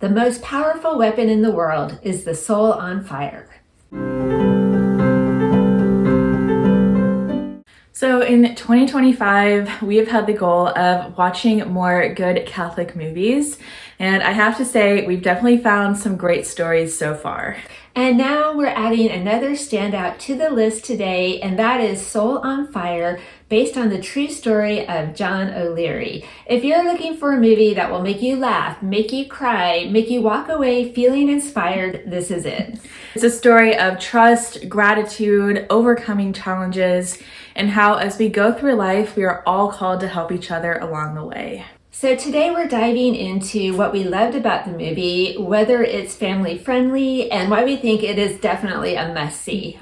The most powerful weapon in the world is the soul on fire. So in 2025, we have had the goal of watching more good Catholic movies, and I have to say, we've definitely found some great stories so far. And now we're adding another standout to the list today, and that is Soul on Fire, based on the true story of John O'Leary. If you're looking for a movie that will make you laugh, make you cry, make you walk away feeling inspired, this is it. It's a story of trust, gratitude, overcoming challenges, and how as we go through life, we are all called to help each other along the way. So today we're diving into what we loved about the movie, whether it's family friendly, and why we think it is definitely a must-see.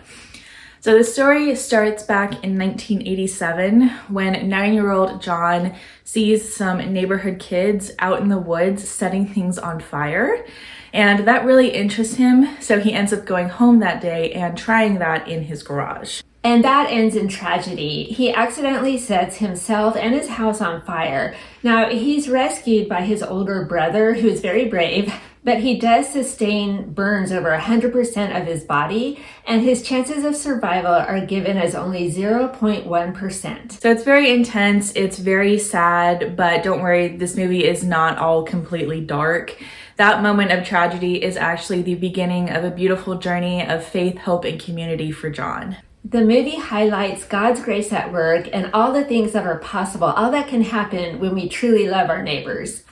So the story starts back in 1987 when 9-year-old John sees some neighborhood kids out in the woods setting things on fire. And that really interests him, so he ends up going home that day and trying that in his garage. And that ends in tragedy. He accidentally sets himself and his house on fire. Now, he's rescued by his older brother, who is very brave, but he does sustain burns over 100% of his body, and his chances of survival are given as only 0.1%. So it's very intense, it's very sad, but don't worry, this movie is not all completely dark. That moment of tragedy is actually the beginning of a beautiful journey of faith, hope, and community for John. The movie highlights God's grace at work and all the things that are possible, all that can happen when we truly love our neighbors.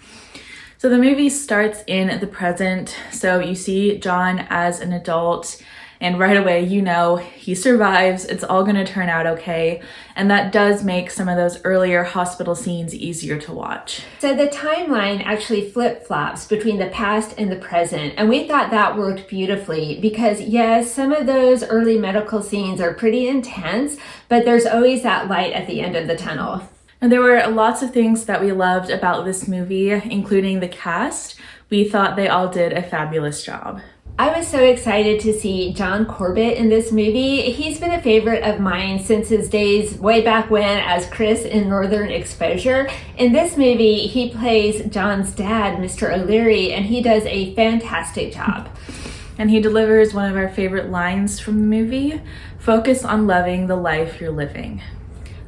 So the movie starts in the present. So you see John as an adult, and right away, you know, he survives. It's all going to turn out okay. And that does make some of those earlier hospital scenes easier to watch. So the timeline actually flip-flops between the past and the present. And we thought that worked beautifully because, yes, some of those early medical scenes are pretty intense, but there's always that light at the end of the tunnel. And there were lots of things that we loved about this movie, including the cast. We thought they all did a fabulous job. I was so excited to see John Corbett in this movie. He's been a favorite of mine since his days way back when as Chris in Northern Exposure. In this movie, he plays John's dad, Mr. O'Leary, and he does a fantastic job. And he delivers one of our favorite lines from the movie, "Focus on loving the life you're living."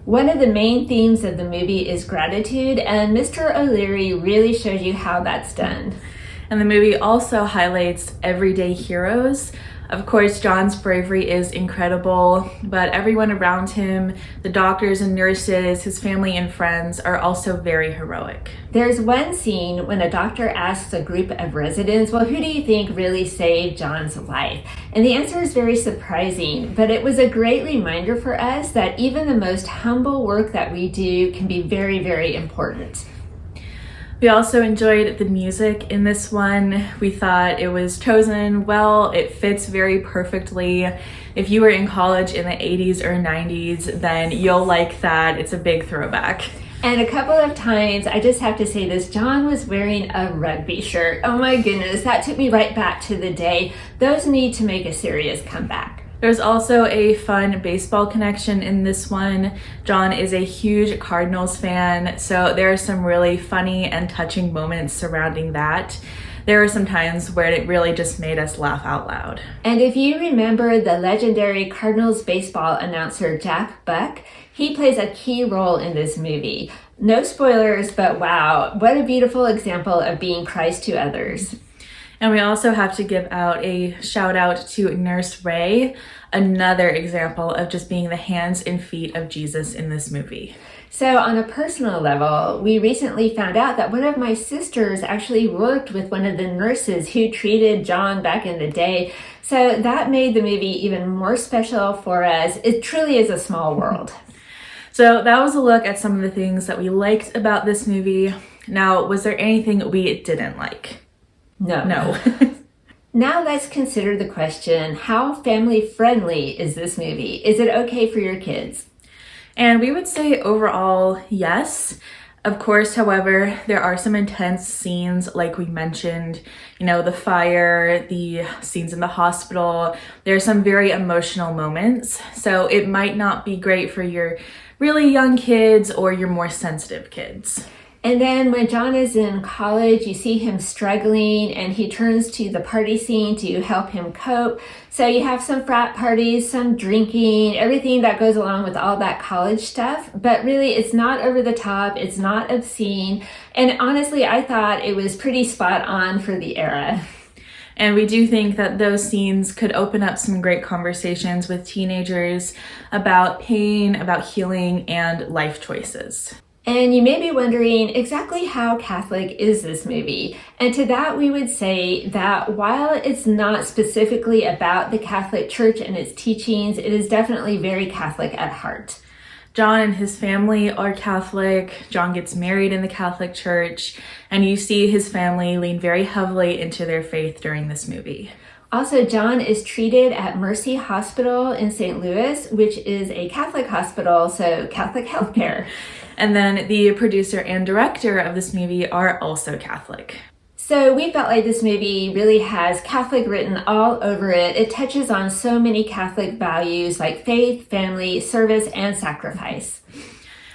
One of the main themes of the movie is gratitude, and Mr. O'Leary really shows you how that's done. And the movie also highlights everyday heroes. Of course, John's bravery is incredible, but everyone around him, the doctors and nurses, his family and friends, are also very heroic. There's one scene when a doctor asks a group of residents, well, who do you think really saved John's life? And the answer is very surprising, but it was a great reminder for us that even the most humble work that we do can be very, very important. We also enjoyed the music in this one. We thought it was chosen well. It fits very perfectly. If you were in college in the 80s or 90s, then you'll like that. It's a big throwback. And a couple of times, I just have to say this, John was wearing a rugby shirt. Oh my goodness, that took me right back to the day. Those need to make a serious comeback. There's also a fun baseball connection in this one. John is a huge Cardinals fan, so there are some really funny and touching moments surrounding that. There were some times where it really just made us laugh out loud. And if you remember the legendary Cardinals baseball announcer Jack Buck, he plays a key role in this movie. No spoilers, but wow, what a beautiful example of being Christ to others. And we also have to give out a shout out to Nurse Ray, another example of just being the hands and feet of Jesus in this movie. So on a personal level, we recently found out that one of my sisters actually worked with one of the nurses who treated John back in the day. So that made the movie even more special for us. It truly is a small world. So that was a look at some of the things that we liked about this movie. Now, was there anything we didn't like? No. Now let's consider the question, how family friendly is this movie? Is it okay for your kids? And we would say overall, yes. Of course, however, there are some intense scenes like we mentioned, the fire, the scenes in the hospital. There are some very emotional moments. So it might not be great for your really young kids or your more sensitive kids. And then when John is in college, you see him struggling and he turns to the party scene to help him cope. So you have some frat parties, some drinking, everything that goes along with all that college stuff. But really, it's not over the top. It's not obscene. And honestly, I thought it was pretty spot on for the era. And we do think that those scenes could open up some great conversations with teenagers about pain, about healing, and life choices. And you may be wondering exactly how Catholic is this movie? And to that we would say that while it's not specifically about the Catholic Church and its teachings, it is definitely very Catholic at heart. John and his family are Catholic. John gets married in the Catholic Church, and you see his family lean very heavily into their faith during this movie. Also, John is treated at Mercy Hospital in St. Louis, which is a Catholic hospital, so Catholic healthcare. And then the producer and director of this movie are also Catholic. So we felt like this movie really has Catholic written all over it. It touches on so many Catholic values like faith, family, service, and sacrifice.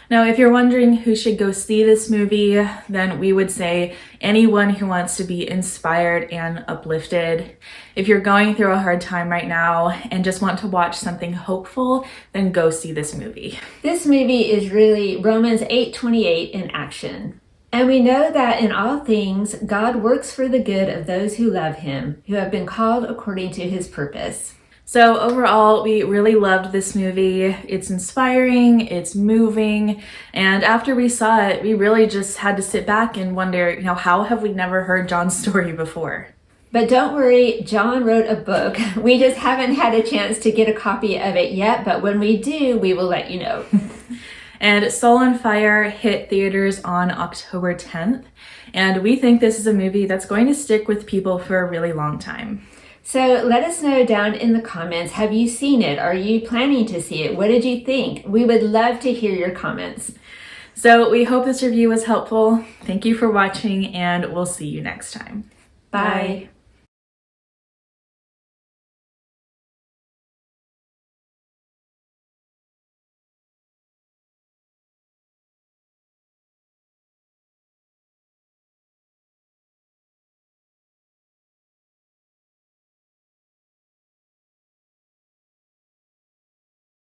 Now, if you're wondering who should go see this movie, then we would say anyone who wants to be inspired and uplifted. If you're going through a hard time right now and just want to watch something hopeful, then go see this movie. This movie is really Romans 8:28 in action. And we know that in all things, God works for the good of those who love him, who have been called according to his purpose. So overall, we really loved this movie. It's inspiring, it's moving, and after we saw it, we really just had to sit back and wonder, how have we never heard John's story before? But don't worry, John wrote a book. We just haven't had a chance to get a copy of it yet, but when we do, we will let you know. And Soul on Fire hit theaters on October 10th, and we think this is a movie that's going to stick with people for a really long time. So let us know down in the comments, have you seen it? Are you planning to see it? What did you think? We would love to hear your comments. So we hope this review was helpful. Thank you for watching, and we'll see you next time. Bye.